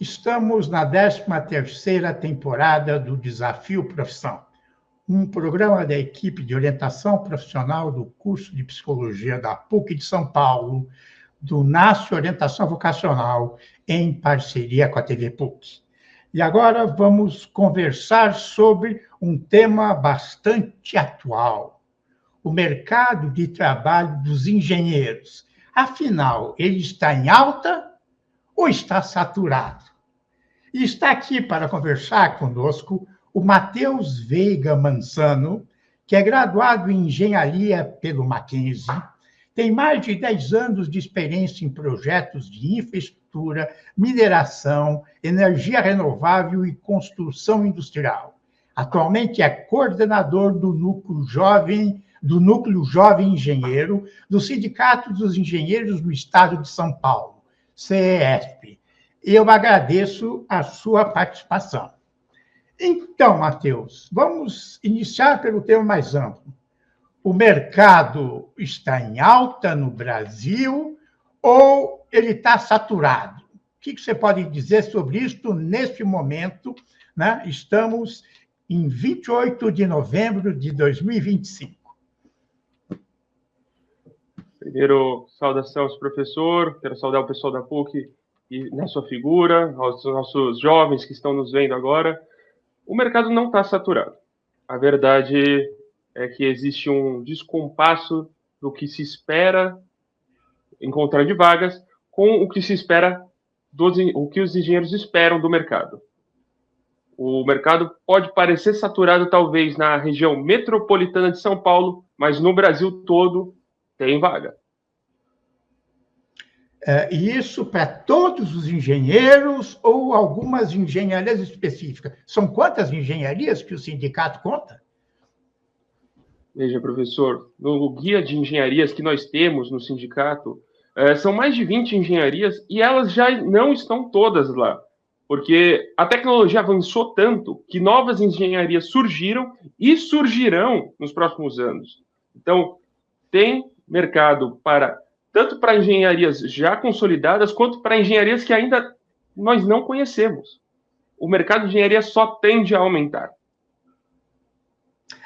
Estamos na 13ª temporada do Desafio Profissão, um programa da equipe de orientação profissional do curso de Psicologia da PUC de São Paulo, do NASF Orientação Vocacional, em parceria com a TV PUC. E agora vamos conversar sobre um tema bastante atual: o mercado de trabalho dos engenheiros. Afinal, ele está em alta ou está saturado? E está aqui para conversar conosco o Matheus Veiga Mansano, que é graduado em engenharia pelo Mackenzie, tem mais de 10 anos de experiência em projetos de infraestrutura, mineração, energia renovável e construção industrial. Atualmente é coordenador do Núcleo Jovem Engenheiro do Sindicato dos Engenheiros do Estado de São Paulo, CESP. Eu agradeço a sua participação. Então, Matheus, vamos iniciar pelo tema mais amplo. O mercado está em alta no Brasil ou ele está saturado? O que você pode dizer sobre isso neste momento, né? Estamos em 28 de novembro de 2025. Primeiro, saudações, professor. Quero saudar o pessoal da PUC e na sua figura, aos nossos jovens que estão nos vendo agora. O mercado não está saturado. A verdade é que existe um descompasso do que se espera encontrar de vagas com o que se espera, o que os engenheiros esperam do mercado. O mercado pode parecer saturado, talvez, na região metropolitana de São Paulo, mas no Brasil todo tem vaga. E isso para todos os engenheiros ou algumas engenharias específicas? São quantas engenharias que o sindicato conta? Veja, professor, no guia de engenharias que nós temos no sindicato, são mais de 20 engenharias e elas já não estão todas lá, porque a tecnologia avançou tanto que novas engenharias surgiram e surgirão nos próximos anos. Então, tem mercado tanto para engenharias já consolidadas, quanto para engenharias que ainda nós não conhecemos. O mercado de engenharia só tende a aumentar.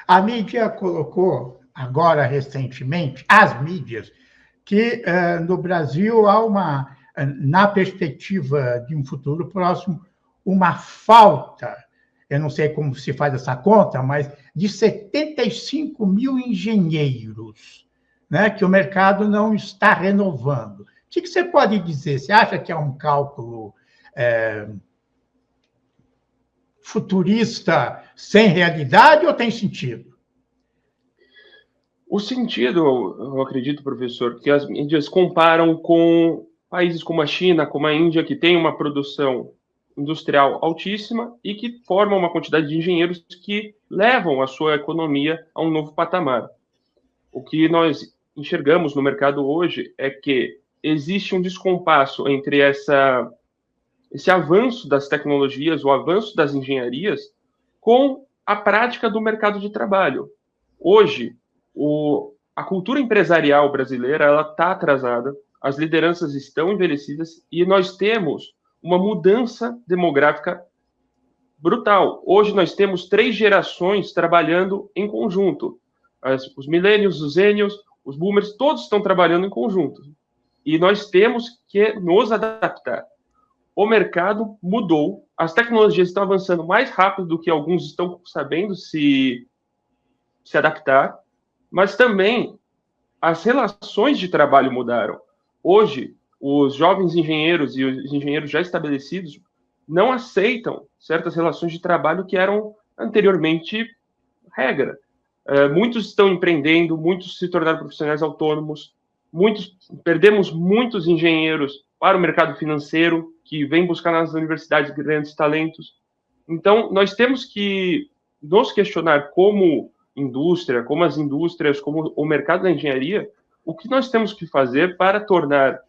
A mídia colocou, agora recentemente, as mídias, que no Brasil há na perspectiva de um futuro próximo, uma falta, eu não sei como se faz essa conta, mas de 75 mil engenheiros, né, que o mercado não está renovando. O que você pode dizer? Você acha que é um cálculo futurista sem realidade ou tem sentido? O sentido, eu acredito, professor, que as mídias comparam com países como a China, como a Índia, que tem uma produção industrial altíssima e que formam uma quantidade de engenheiros que levam a sua economia a um novo patamar. O que nós enxergamos no mercado hoje é que existe um descompasso entre esse avanço das tecnologias, o avanço das engenharias, com a prática do mercado de trabalho. Hoje, a cultura empresarial brasileira ela está atrasada, as lideranças estão envelhecidas e nós temos uma mudança demográfica brutal. Hoje nós temos 3 gerações trabalhando em conjunto. Os millennials, os zennials, os boomers, todos estão trabalhando em conjunto. E nós temos que nos adaptar. O mercado mudou, as tecnologias estão avançando mais rápido do que alguns estão sabendo se adaptar, mas também as relações de trabalho mudaram. Hoje, os jovens engenheiros e os engenheiros já estabelecidos não aceitam certas relações de trabalho que eram anteriormente regra. Muitos estão empreendendo, muitos se tornaram profissionais autônomos, perdemos muitos engenheiros para o mercado financeiro, que vem buscar nas universidades grandes talentos. Então, nós temos que nos questionar como indústria, como as indústrias, como o mercado da engenharia, o que nós temos que fazer para tornar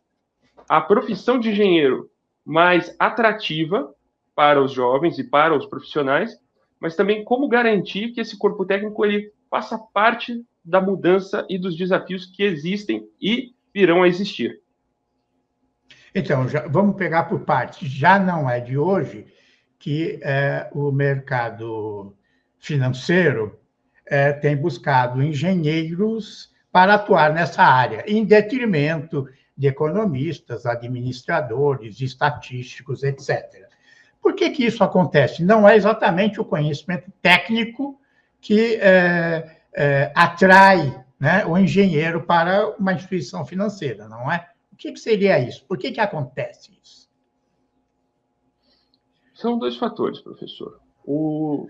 a profissão de engenheiro mais atrativa para os jovens e para os profissionais, mas também como garantir que esse corpo técnico ele faça parte da mudança e dos desafios que existem e virão a existir. Então, vamos pegar por partes. Já não é de hoje que o mercado financeiro tem buscado engenheiros para atuar nessa área, em detrimento de economistas, administradores, estatísticos, etc. Por que isso acontece? Não é exatamente o conhecimento técnico que atrai, né, o engenheiro para uma instituição financeira, não é? O que seria isso? Por que acontece isso? São dois fatores, professor. O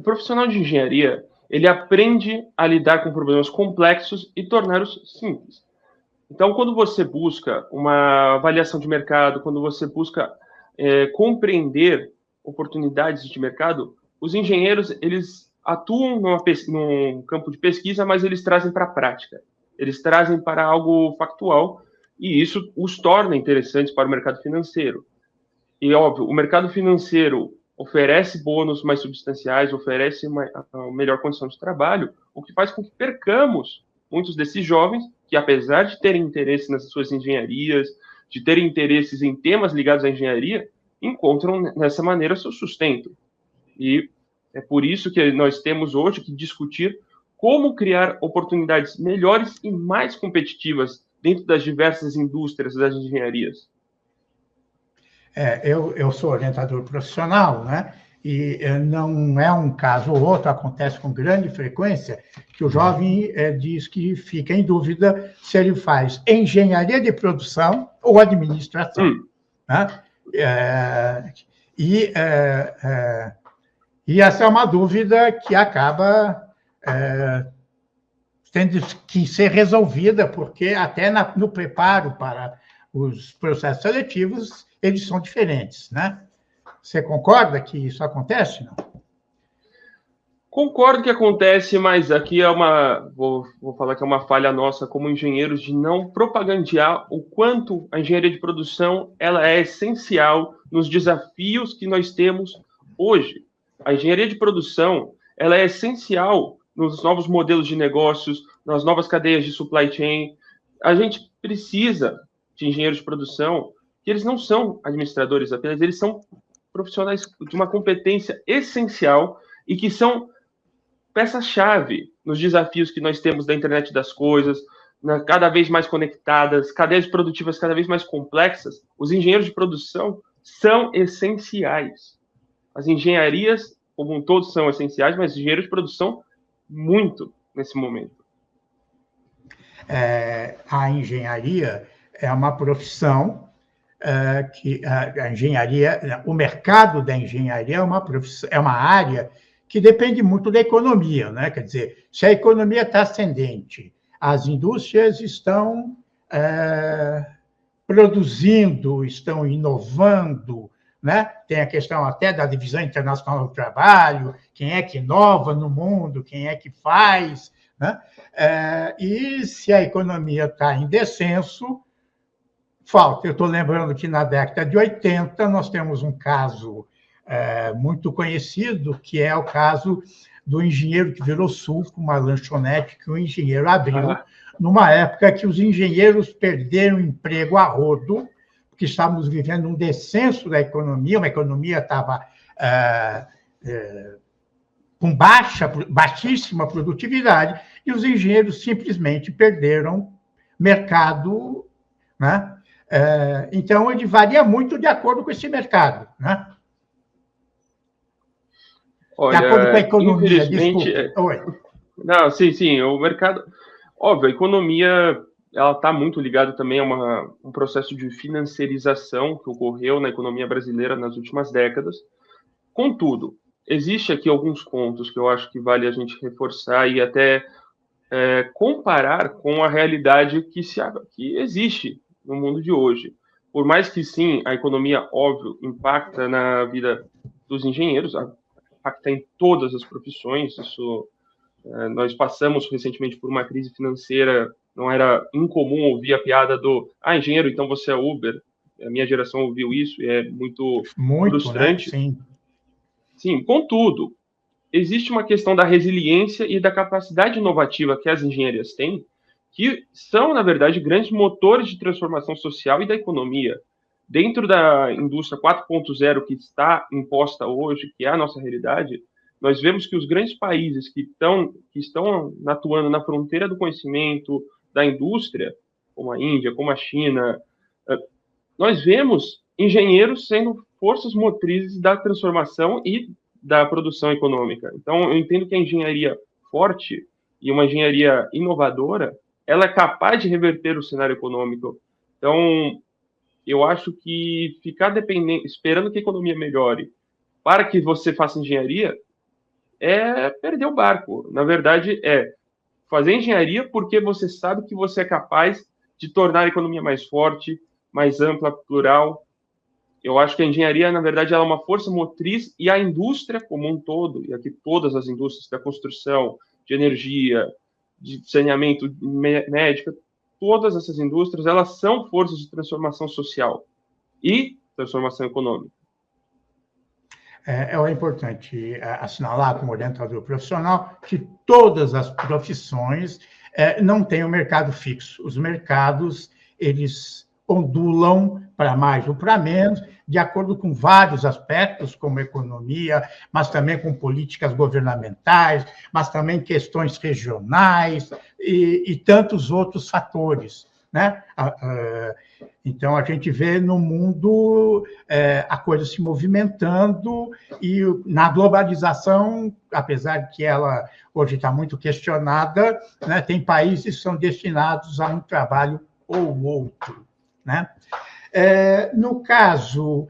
profissional de engenharia, ele aprende a lidar com problemas complexos e torná-los simples. Então, quando você busca uma avaliação de mercado, quando você busca compreender oportunidades de mercado, os engenheiros, eles atuam num campo de pesquisa, mas eles trazem para a prática. Eles trazem para algo factual e isso os torna interessantes para o mercado financeiro. E, óbvio, o mercado financeiro oferece bônus mais substanciais, oferece uma melhor condição de trabalho, o que faz com que percamos muitos desses jovens que, apesar de terem interesse nas suas engenharias, de terem interesses em temas ligados à engenharia, encontram nessa maneira seu sustento. E é por isso que nós temos hoje que discutir como criar oportunidades melhores e mais competitivas dentro das diversas indústrias das engenharias. Eu sou orientador profissional, né? E não é um caso ou outro, acontece com grande frequência, que o jovem diz que fica em dúvida se ele faz engenharia de produção ou administração. Né? E essa é uma dúvida que acaba tendo que ser resolvida, porque até no preparo para os processos seletivos, eles são diferentes, né? Você concorda que isso acontece, não? Concordo que acontece, mas aqui vou falar que é uma falha nossa como engenheiros de não propagandear o quanto a engenharia de produção ela é essencial nos desafios que nós temos hoje. A engenharia de produção ela é essencial nos novos modelos de negócios, nas novas cadeias de supply chain. A gente precisa de engenheiros de produção, que eles não são administradores apenas, eles são profissionais de uma competência essencial e que são peça-chave nos desafios que nós temos da internet das coisas, cada vez mais conectadas, cadeias produtivas cada vez mais complexas. Os engenheiros de produção são essenciais. As engenharias, como um todo, são essenciais, mas engenheiros de produção, muito nesse momento. A engenharia é uma profissão que a engenharia, o mercado da engenharia é uma área que depende muito da economia, né? Quer dizer, se a economia está ascendente, as indústrias estão produzindo, estão inovando, né? Tem a questão até da divisão internacional do trabalho, quem é que inova no mundo, quem é que faz, né? E se a economia está em descenso, falta. Eu estou lembrando que na década de 80 nós temos um caso muito conhecido, que é o caso do engenheiro que virou suco, uma lanchonete que o engenheiro abriu, numa época que os engenheiros perderam emprego a rodo, porque estávamos vivendo um descenso da economia, uma economia estava com baixíssima produtividade, e os engenheiros simplesmente perderam mercado, né? Então, ele varia muito de acordo com esse mercado, né? Olha, de acordo com a economia, infelizmente, Oi. Não, sim, o mercado... Óbvio, a economia ela está muito ligada também a um processo de financiarização que ocorreu na economia brasileira nas últimas décadas. Contudo, existe aqui alguns pontos que eu acho que vale a gente reforçar e até comparar com a realidade que existe no mundo de hoje. Por mais que sim, a economia, óbvio, impacta na vida dos engenheiros, impacta em todas as profissões. Isso, nós passamos recentemente por uma crise financeira, não era incomum ouvir a piada do engenheiro, então você é Uber. A minha geração ouviu isso e é muito frustrante. Né? Sim, contudo, existe uma questão da resiliência e da capacidade inovativa que as engenharias têm, que são, na verdade, grandes motores de transformação social e da economia. Dentro da indústria 4.0 que está imposta hoje, que é a nossa realidade, nós vemos que os grandes países que estão atuando na fronteira do conhecimento, da indústria, como a Índia, como a China, nós vemos engenheiros sendo forças motrizes da transformação e da produção econômica. Então, eu entendo que a engenharia forte e uma engenharia inovadora, ela é capaz de reverter o cenário econômico. Então, eu acho que ficar dependendo, esperando que a economia melhore para que você faça engenharia é perder o barco. Na verdade, é fazer engenharia porque você sabe que você é capaz de tornar a economia mais forte, mais ampla, plural. Eu acho que a engenharia, na verdade, ela é uma força motriz e a indústria como um todo, e aqui todas as indústrias da construção, de energia, de saneamento, médica, todas essas indústrias, elas são forças de transformação social e transformação econômica. É importante assinalar como orientador profissional que todas as profissões não têm um mercado fixo. Os mercados, eles ondulam para mais ou para menos, de acordo com vários aspectos, como economia, mas também com políticas governamentais, mas também questões regionais e tantos outros fatores, né? Então, a gente vê no mundo a coisa se movimentando e na globalização, apesar de que ela hoje está muito questionada, né, tem países que são destinados a um trabalho ou outro, né? No caso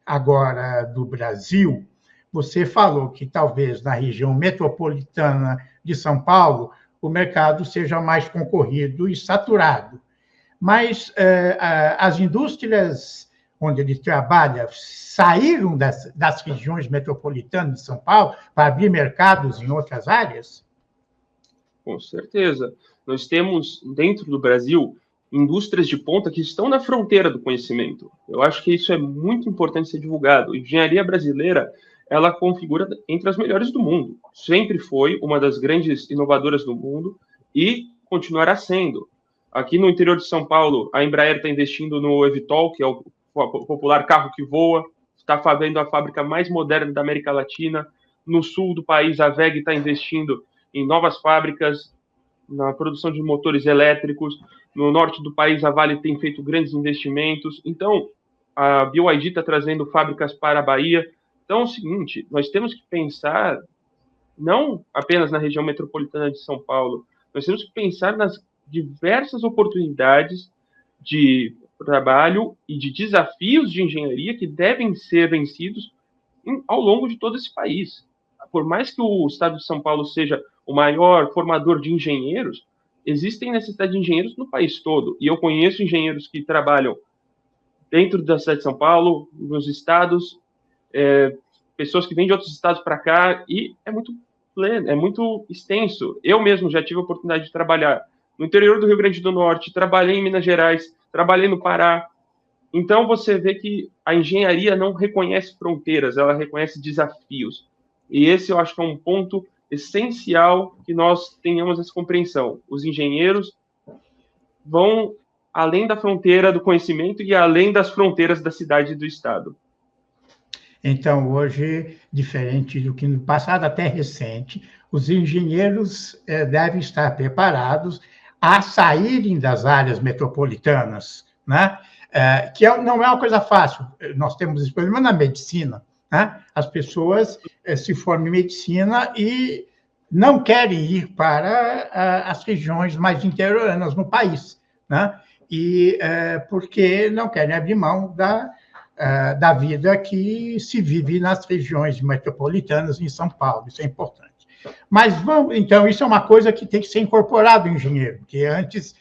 agora do Brasil, você falou que talvez na região metropolitana de São Paulo o mercado seja mais concorrido e saturado. Mas as indústrias onde ele trabalha saíram das regiões metropolitanas de São Paulo para abrir mercados em outras áreas? Com certeza. Nós temos, dentro do Brasil, indústrias de ponta que estão na fronteira do conhecimento. Eu acho que isso é muito importante ser divulgado. A engenharia brasileira, ela configura entre as melhores do mundo. Sempre foi uma das grandes inovadoras do mundo e continuará sendo. Aqui no interior de São Paulo, a Embraer está investindo no eVTOL, que é o popular carro que voa, está fazendo a fábrica mais moderna da América Latina. No sul do país, a WEG está investindo em novas fábricas, na produção de motores elétricos. No norte do país, a Vale tem feito grandes investimentos. Então, a BYD está trazendo fábricas para a Bahia. Então, é o seguinte, nós temos que pensar não apenas na região metropolitana de São Paulo, nós temos que pensar nas diversas oportunidades de trabalho e de desafios de engenharia que devem ser vencidos ao longo de todo esse país. Por mais que o estado de São Paulo seja o maior formador de engenheiros, existem necessidade de engenheiros no país todo. E eu conheço engenheiros que trabalham dentro da cidade de São Paulo, nos estados, pessoas que vêm de outros estados para cá, e é muito pleno, é muito extenso. Eu mesmo já tive a oportunidade de trabalhar no interior do Rio Grande do Norte, trabalhei em Minas Gerais, trabalhei no Pará. Então, você vê que a engenharia não reconhece fronteiras, ela reconhece desafios. E esse eu acho que é um ponto essencial que nós tenhamos essa compreensão. Os engenheiros vão além da fronteira do conhecimento e além das fronteiras da cidade e do estado. Então, hoje, diferente do que no passado até recente, os engenheiros devem estar preparados a saírem das áreas metropolitanas, né? Que não é uma coisa fácil. Nós temos esse problema na medicina, né? As pessoas se formam em medicina e não querem ir para as regiões mais interioranas no país, né? E porque não querem abrir mão da vida que se vive nas regiões metropolitanas em São Paulo. Isso é importante. Mas então, isso é uma coisa que tem que ser incorporado em engenheiro, porque antes,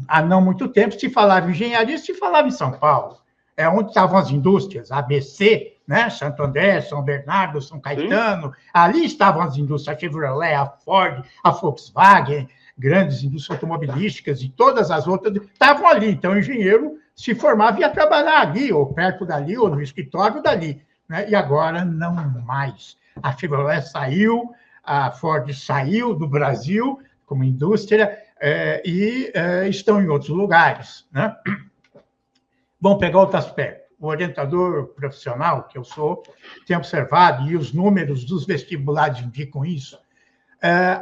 há não muito tempo, se falava em engenharia, se falava em São Paulo. É onde estavam as indústrias, ABC, né? Santo André, São Bernardo, São Caetano. Sim. Ali estavam as indústrias, a Chevrolet, a Ford, a Volkswagen, grandes indústrias automobilísticas e todas as outras estavam ali. Então, o engenheiro se formava e ia trabalhar ali, ou perto dali, ou no escritório dali, né? E agora, não mais. A Chevrolet saiu, a Ford saiu do Brasil, como indústria, e estão em outros lugares, né? Vamos pegar outro aspecto. O orientador profissional, que eu sou, tem observado, e os números dos vestibulares indicam isso,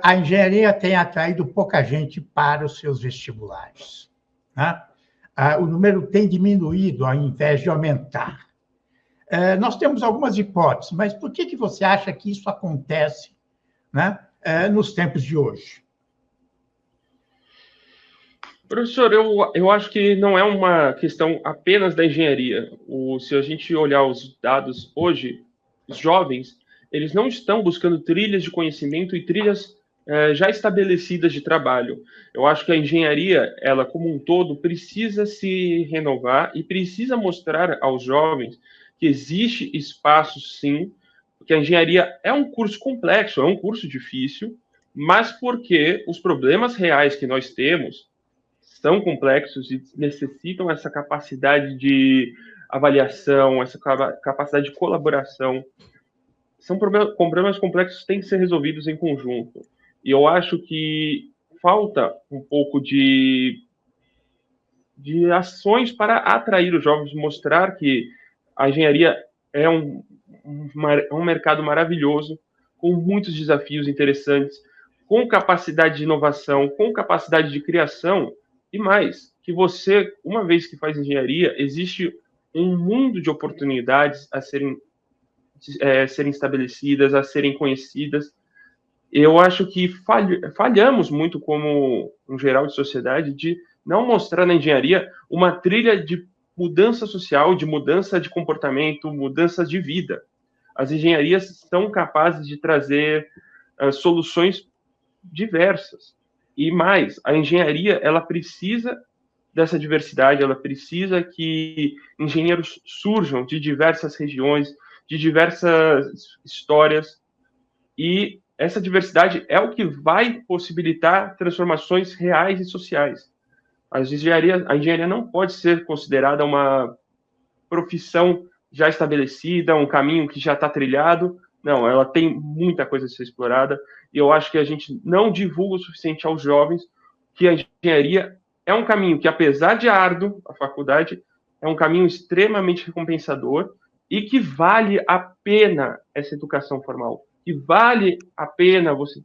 a engenharia tem atraído pouca gente para os seus vestibulares, né? O número tem diminuído ao invés de aumentar. Nós temos algumas hipóteses, mas por que você acha que isso acontece, né, nos tempos de hoje? Professor, eu acho que não é uma questão apenas da engenharia. Se a gente olhar os dados hoje, os jovens, eles não estão buscando trilhas de conhecimento e trilhas já estabelecidas de trabalho. Eu acho que a engenharia, ela como um todo, precisa se renovar e precisa mostrar aos jovens que existe espaço, sim, porque a engenharia é um curso complexo, é um curso difícil, mas porque os problemas reais que nós temos são complexos e necessitam essa capacidade de avaliação, essa capacidade de colaboração. São problemas complexos que têm que ser resolvidos em conjunto. E eu acho que falta um pouco de ações para atrair os jovens, mostrar que a engenharia é um mercado maravilhoso, com muitos desafios interessantes, com capacidade de inovação, com capacidade de criação, e mais, que você, uma vez que faz engenharia, existe um mundo de oportunidades a serem estabelecidas, a serem conhecidas. Eu acho que falhamos muito como um geral de sociedade de não mostrar na engenharia uma trilha de mudança social, de mudança de comportamento, mudança de vida. As engenharias são capazes de trazer soluções diversas. E mais, a engenharia, ela precisa dessa diversidade, ela precisa que engenheiros surjam de diversas regiões, de diversas histórias, e essa diversidade é o que vai possibilitar transformações reais e sociais. A engenharia não pode ser considerada uma profissão já estabelecida, um caminho que já está trilhado. Não, ela tem muita coisa a ser explorada, e eu acho que a gente não divulga o suficiente aos jovens que a engenharia é um caminho que, apesar de árduo, a faculdade é um caminho extremamente recompensador e que vale a pena essa educação formal, que vale a pena você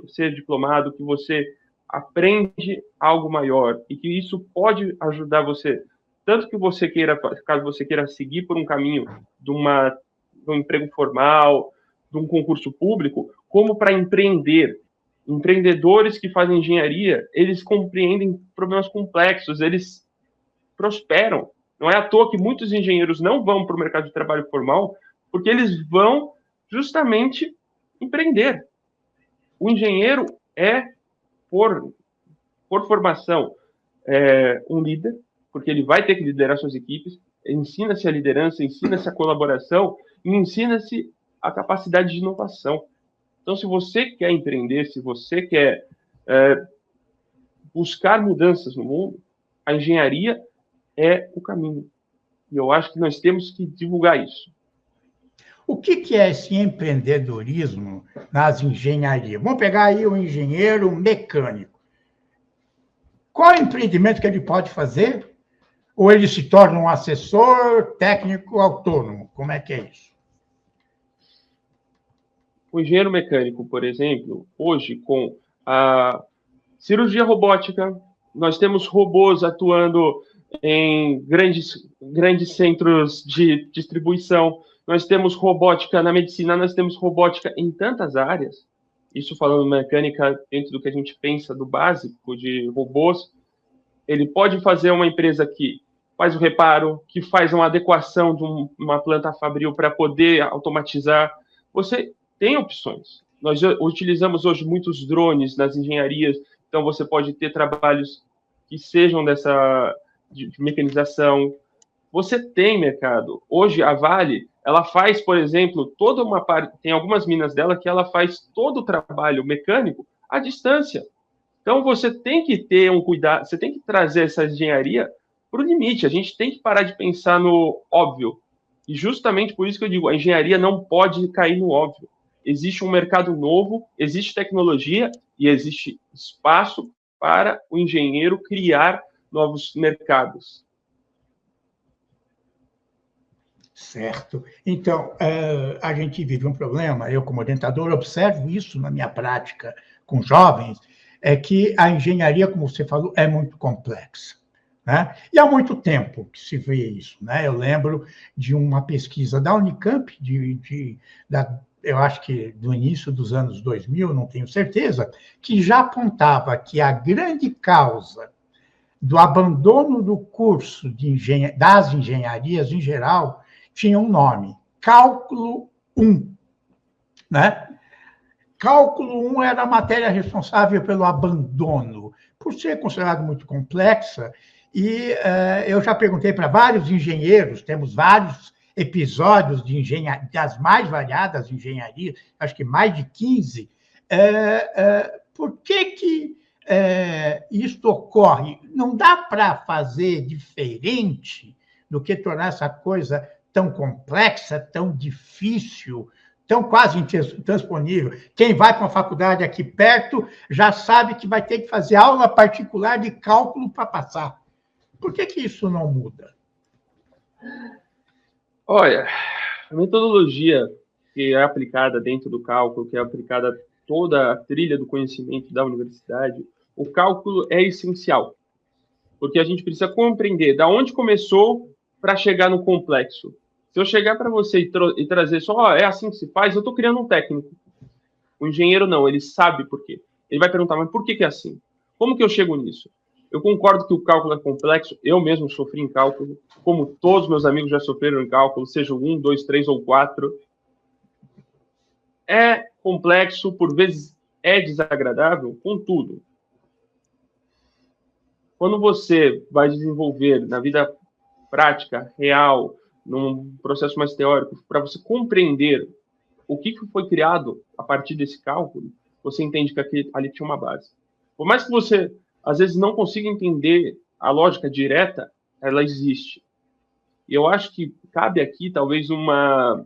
ser diplomado, que você aprende algo maior e que isso pode ajudar você, tanto que você queira, caso você queira seguir por um caminho de um emprego formal, de um concurso público, como para empreender. Empreendedores que fazem engenharia, eles compreendem problemas complexos, eles prosperam. Não é à toa que muitos engenheiros não vão para o mercado de trabalho formal, porque eles vão justamente empreender. O engenheiro é, por formação, um líder, porque ele vai ter que liderar suas equipes, ensina-se a liderança, ensina-se a colaboração e ensina-se a capacidade de inovação. Então, se você quer empreender, se você quer buscar mudanças no mundo, a engenharia é o caminho. E eu acho que nós temos que divulgar isso. O que é esse empreendedorismo nas engenharias? Vamos pegar aí o engenheiro mecânico. Qual é o empreendimento que ele pode fazer? Ou ele se torna um assessor técnico autônomo? Como é que é isso? O engenheiro mecânico, por exemplo, hoje com a cirurgia robótica, nós temos robôs atuando em grandes centros de distribuição, nós temos robótica na medicina, nós temos robótica em tantas áreas. Isso falando mecânica dentro do que a gente pensa do básico de robôs. Ele pode fazer uma empresa que faz o reparo, que faz uma adequação de uma planta fabril para poder automatizar. Você tem opções. Nós utilizamos hoje muitos drones nas engenharias, então você pode ter trabalhos que sejam de mecanização. Você tem mercado. Hoje a Vale, ela faz, por exemplo, toda uma parte, tem algumas minas dela que ela faz todo o trabalho mecânico à distância. Então você tem que ter um cuidado, você tem que trazer essa engenharia para o limite. A gente tem que parar de pensar no óbvio. E justamente por isso que eu digo, a engenharia não pode cair no óbvio. Existe um mercado novo, existe tecnologia e existe espaço para o engenheiro criar novos mercados. Certo. Então, a gente vive um problema, eu como orientador observo isso na minha prática com jovens, é que a engenharia, como você falou, é muito complexa. Né? E há muito tempo que se vê isso. Né? Eu lembro de uma pesquisa da Unicamp, eu acho que do início dos anos 2000, não tenho certeza, que já apontava que a grande causa do abandono do curso das engenharias em geral tinha um nome, Cálculo 1. Né? Cálculo 1 era a matéria responsável pelo abandono, por ser considerado muito complexa, e eu já perguntei para vários engenheiros, temos vários episódios de engenharia, das mais variadas engenharias, acho que mais de 15, por que isto ocorre? Não dá para fazer diferente do que tornar essa coisa tão complexa, tão difícil, tão quase intransponível. Quem vai para uma faculdade aqui perto já sabe que vai ter que fazer aula particular de cálculo para passar. Por que isso não muda? Olha, a metodologia que é aplicada dentro do cálculo, que é aplicada toda a trilha do conhecimento da universidade, o cálculo é essencial, porque a gente precisa compreender da onde começou para chegar no complexo. Se eu chegar para você e trazer só, é assim que se faz, eu estou criando um técnico. O engenheiro não, ele sabe por quê. Ele vai perguntar, mas por que é assim? Como que eu chego nisso? Eu concordo que o cálculo é complexo, eu mesmo sofri em cálculo, como todos meus amigos já sofreram em cálculo, seja 1, 2, 3 ou 4. É complexo, por vezes é desagradável, contudo, quando você vai desenvolver na vida prática, real, num processo mais teórico, para você compreender o que foi criado a partir desse cálculo, você entende que ali tinha uma base. Por mais que você, às vezes, não consiga entender a lógica direta, ela existe. E eu acho que cabe aqui, talvez, uma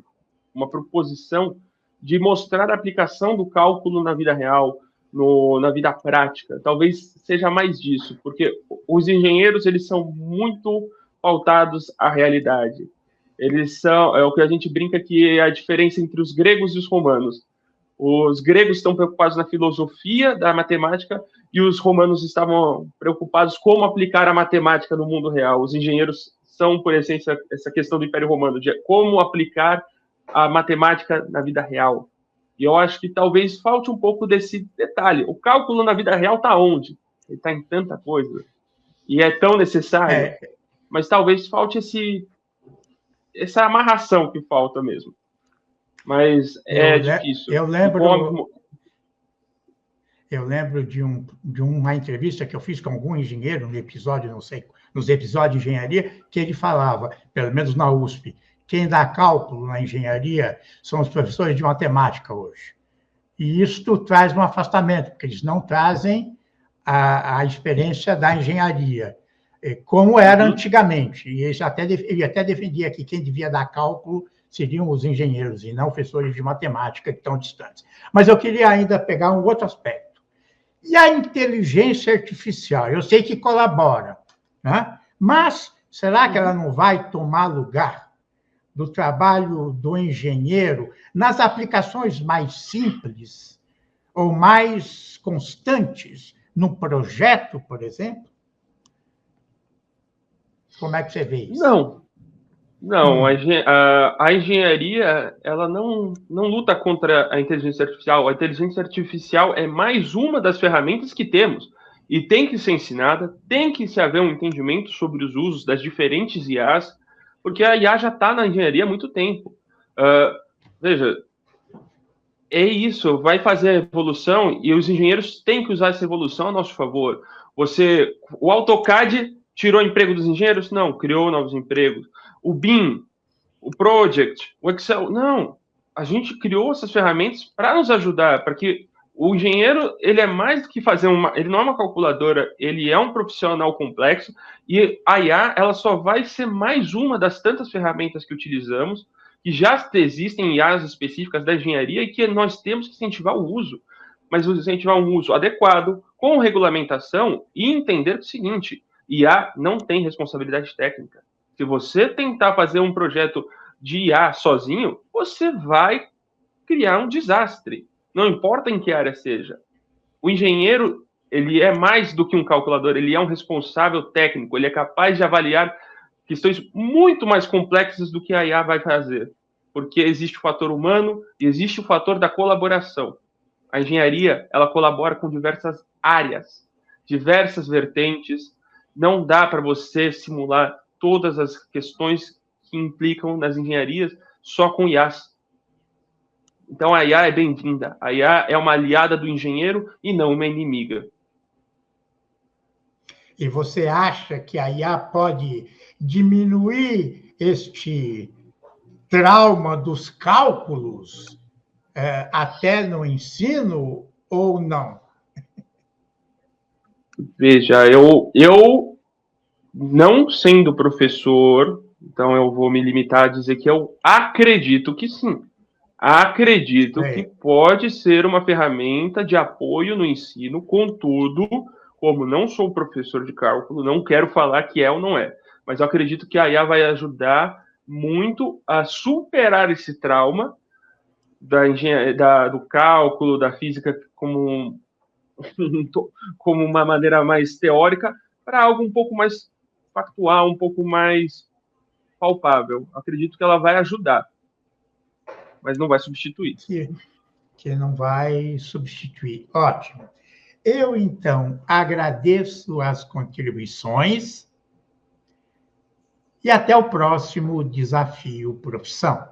proposição de mostrar a aplicação do cálculo na vida real, na vida prática. Talvez seja mais disso, porque os engenheiros, eles são muito pautados à realidade. Eles são, é o que a gente brinca que é a diferença entre os gregos e os romanos. Os gregos estão preocupados na filosofia da matemática e os romanos estavam preocupados como aplicar a matemática no mundo real. Os engenheiros são, por essência, essa questão do Império Romano, de como aplicar a matemática na vida real. E eu acho que talvez falte um pouco desse detalhe. O cálculo na vida real está onde? Ele está em tanta coisa. E é tão necessário. Mas talvez falte essa amarração que falta mesmo. Mas é difícil. Eu lembro de uma entrevista que eu fiz com algum engenheiro no episódio, não sei, nos episódios de engenharia, que ele falava, pelo menos na USP, quem dá cálculo na engenharia são os professores de matemática hoje. E isso traz um afastamento, porque eles não trazem a experiência da engenharia, como era antigamente. E ele até defendia que quem devia dar cálculo seriam os engenheiros e não professores de matemática que estão distantes. Mas eu queria ainda pegar um outro aspecto. E a inteligência artificial? Eu sei que colabora, né? Mas será que ela não vai tomar lugar do trabalho do engenheiro nas aplicações mais simples ou mais constantes, no projeto, por exemplo? Como é que você vê isso? Não. A engenharia, ela não luta contra a inteligência artificial. A inteligência artificial é mais uma das ferramentas que temos e tem que ser ensinada, tem que se haver um entendimento sobre os usos das diferentes IAs, porque a IA já está na engenharia há muito tempo. Veja, é isso, vai fazer a evolução e os engenheiros têm que usar essa evolução a nosso favor. O AutoCAD tirou emprego dos engenheiros? Não, criou novos empregos. O BIM, o Project, o Excel, não. A gente criou essas ferramentas para nos ajudar, para que o engenheiro, ele é mais do que ele não é uma calculadora, ele é um profissional complexo, e a IA, ela só vai ser mais uma das tantas ferramentas que utilizamos, que já existem IAs específicas da engenharia e que nós temos que incentivar o uso. mas incentivar um uso adequado, com regulamentação, e entender o seguinte: IA não tem responsabilidade técnica. Se você tentar fazer um projeto de IA sozinho, você vai criar um desastre. Não importa em que área seja. O engenheiro, ele é mais do que um calculador, ele é um responsável técnico, ele é capaz de avaliar questões muito mais complexas do que a IA vai fazer, porque existe o fator humano e existe o fator da colaboração. A engenharia, ela colabora com diversas áreas, diversas vertentes. Não dá para você simular todas as questões que implicam nas engenharias só com IAs. Então a IA é bem-vinda. A IA é uma aliada do engenheiro e não uma inimiga. E você acha que a IA pode diminuir este trauma dos cálculos até no ensino ou não? Veja, eu não sendo professor, então eu vou me limitar a dizer que eu acredito que sim. Acredito que pode ser uma ferramenta de apoio no ensino, contudo, como não sou professor de cálculo, não quero falar que é ou não é, mas eu acredito que a IA vai ajudar muito a superar esse trauma do cálculo, da física como uma maneira mais teórica, para algo um pouco mais factual, um pouco mais palpável. Acredito que ela vai ajudar, mas não vai substituir. Que não vai substituir. Ótimo. Eu, então, agradeço as contribuições e até o próximo Desafio Profissão.